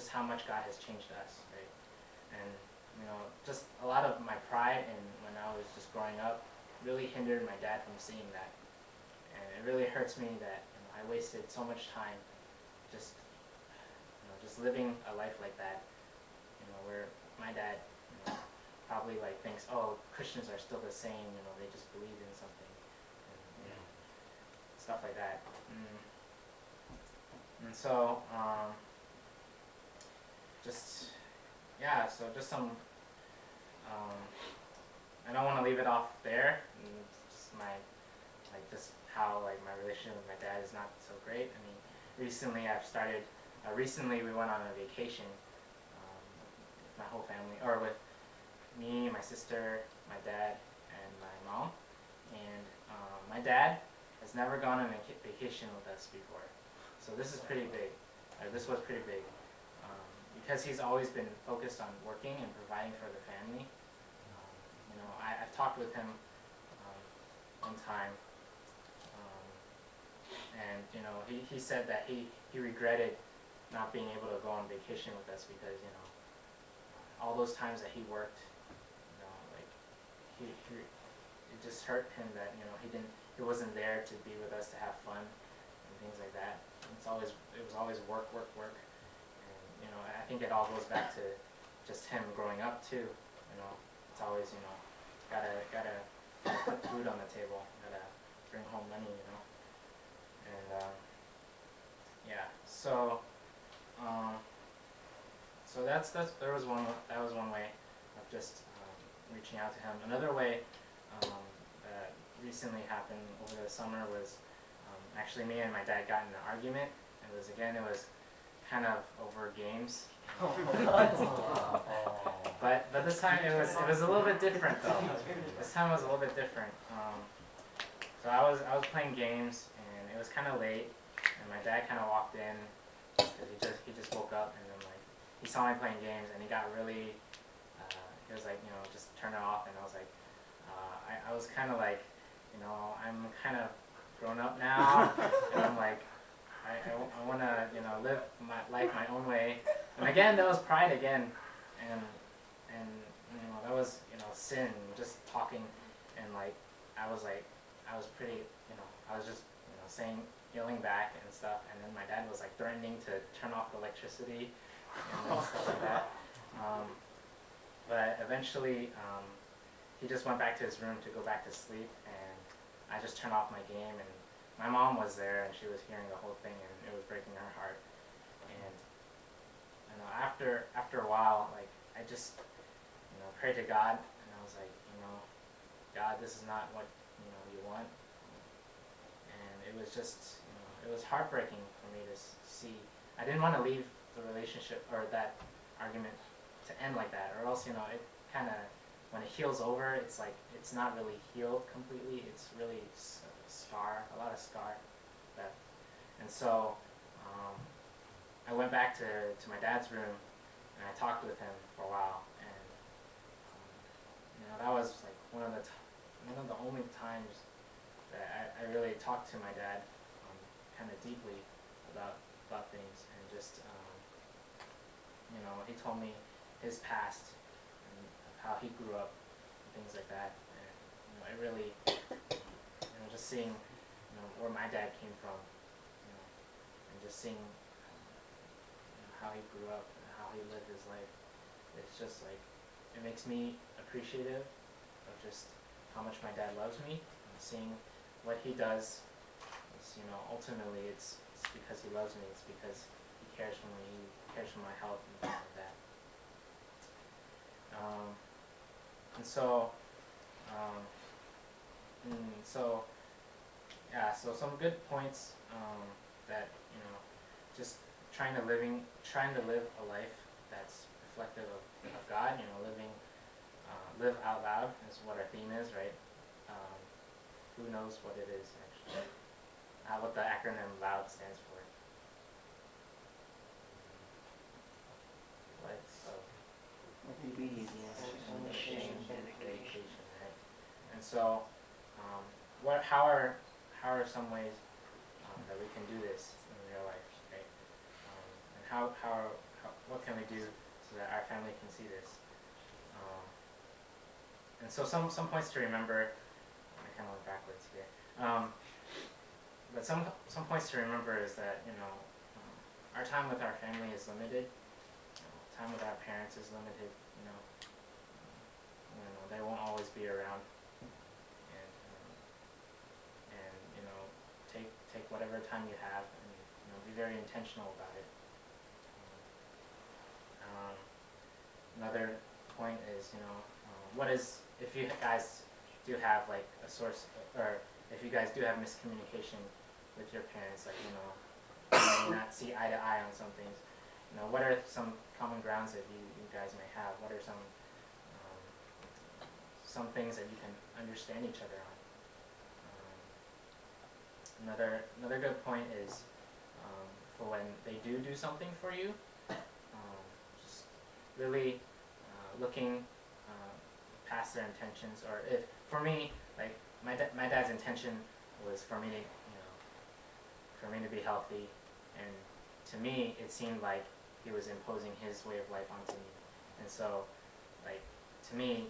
just how much God has changed us, right? And just a lot of my pride and when I was just growing up really hindered my dad from seeing that. And it really hurts me that I wasted so much time just just living a life like that, where my dad probably like thinks, oh, Christians are still the same, they just believe in something, and stuff like that. And so just just some I don't want to leave it off there. Just just how my relationship with my dad is not so great. I mean, recently we went on a vacation with my whole family, or with me, my sister, my dad, and my mom. And my dad has never gone on a vacation with us before, so this is pretty big. This was pretty big because he's always been focused on working and providing for the family. I've talked with him one time, and he said that he regretted not being able to go on vacation with us because all those times that he worked, it just hurt him that he wasn't there to be with us to have fun and things like that. It was always work, and I think it all goes back to just him growing up too. It's always gotta put food on the table, gotta bring home money, and so that was one way of just reaching out to him. Another way that recently happened over the summer was actually me and my dad got in an argument. It was kind of over games. But this time it was a little bit different though. This time it was a little bit different. So I was playing games and it was kind of late, and my dad kind of walked in because he just woke up, and then he saw me playing games and he got really he was like just turn it off, and I was like I was kind of like I'm kind of grown up now and I'm like I want to live my life my own way. And again, that was pride again, and that was sin, just talking, and I was pretty I was just saying, yelling back and stuff, and then my dad was threatening to turn off the electricity and stuff like that. But eventually he just went back to his room to go back to sleep, and I just turned off my game, and my mom was there and she was hearing the whole thing, and it was breaking her heart. And after a while, I just prayed to God, and I was like, God, this is not what you want. And it was just it was heartbreaking for me to see. I didn't want to leave the relationship or that argument to end like that, or else it kind of, when it heals over, it's it's not really healed completely. It's really a lot of scar left. And so I went back to my dad's room and I talked with him for a while, and that was one of the only times that I really talked to my dad kind of deeply about things, and just he told me his past and how he grew up and things like that, and it really just seeing where my dad came from, and just seeing how he grew up and how he lived his life. It's just it makes me appreciative of just how much my dad loves me, and seeing what he does. It's, ultimately it's because he loves me. It's because he cares for me. He cares for my health and things like that. And so so some good points that just trying to live a life that's reflective of God. Live out loud is what our theme is, right? Who knows what it is actually? What the acronym LOUD stands for? Life of unashamed dedication, right? And so, how are some ways that we can do this in real life, right? And what can we do so that our family can see this? And so some points to remember. I kind of went backwards here. But some points to remember is that our time with our family is limited. Time with our parents is limited. They won't always be around, and take whatever time you have, and be very intentional about it. Another point is what is, if you guys do have like a source, or if you guys do have miscommunication with your parents, like you may not see eye to eye on some things. What are some common grounds that you guys may have? What are some things that you can understand each other on? Another good point is for when they do something for you, just really looking past their intentions. Or if, for me, like my dad's intention was for me to be healthy, and to me it seemed like he was imposing his way of life onto me. And so, like, to me,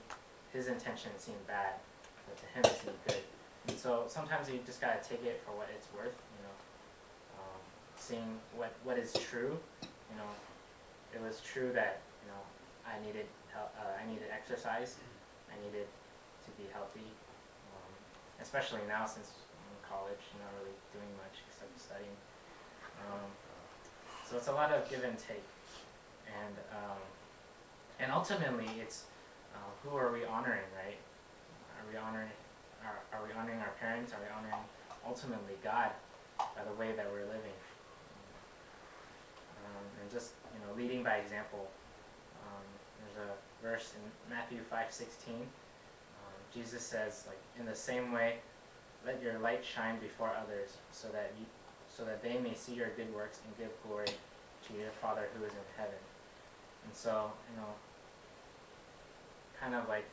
his intention seemed bad, but to him it seemed good. And so sometimes you just gotta take it for what it's worth, seeing what is true. It was true that I needed exercise, I needed to be healthy, especially now since I'm in college, not really doing much except studying. So it's a lot of give and take, and ultimately it's who are we honoring, right? Are we honoring our parents? Are we honoring ultimately God by the way that we're living? And just leading by example. There's a verse in Matthew 5:16. Jesus says, like, in the same way, let your light shine before others, so that they may see your good works and give glory to your Father who is in heaven. And so, kind of like,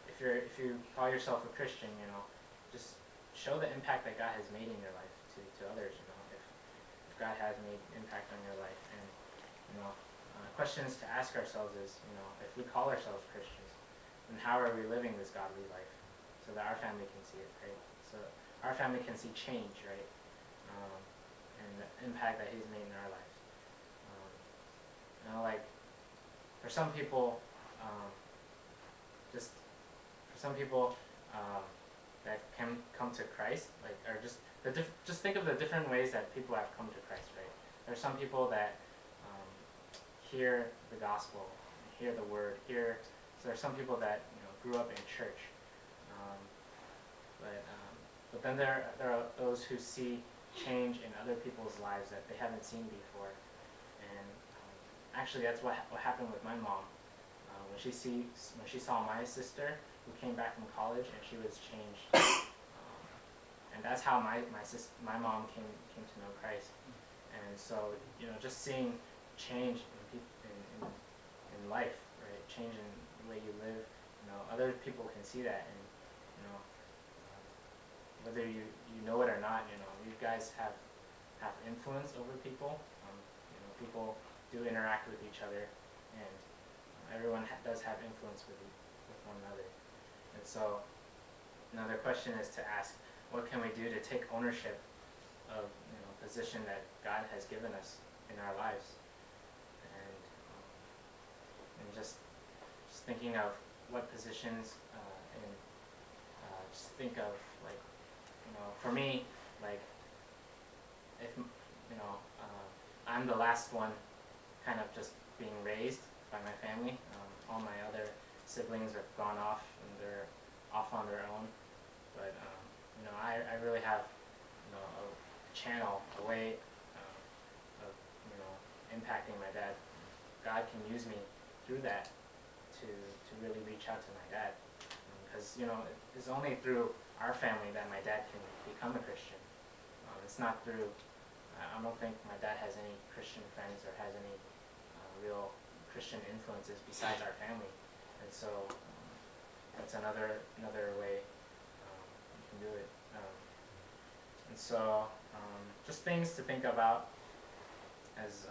if you call yourself a Christian, just show the impact that God has made in your life to others. If God has made impact on your life, and questions to ask ourselves is, if we call ourselves Christians, then how are we living this godly life, so that our family can see it, right? So our family can see change, right? And the impact that He's made in our lives. Like for some people, that can come to Christ, like, or just think of the different ways that people have come to Christ, right? There are some people that hear the gospel, hear the word, so there are some people that grew up in church, but then there are those who see change in other people's lives that they haven't seen before, and actually that's what happened with my mom. When she saw my sister who came back from college, and she was changed, and that's how my mom came to know Christ. And so just seeing change in life, right? Change in the way you live. Other people can see that, and whether you know it or not, you guys have influence over people. People do interact with each other, and everyone does have influence with one another. And so another question is to ask, what can we do to take ownership of position that God has given us in our lives? And just thinking of what positions, and just think of, like, for me, like, if I'm the last one kind of just being raised by my family. All my other siblings have gone off, and they're off on their own. But I really have a channel, a way of impacting my dad. God can use me through that to really reach out to my dad, because it's only through our family that my dad can become a Christian. It's not through. I don't think my dad has any Christian friends or has any real Christian influences besides our family, and so that's another way you can do it. And so just things to think about as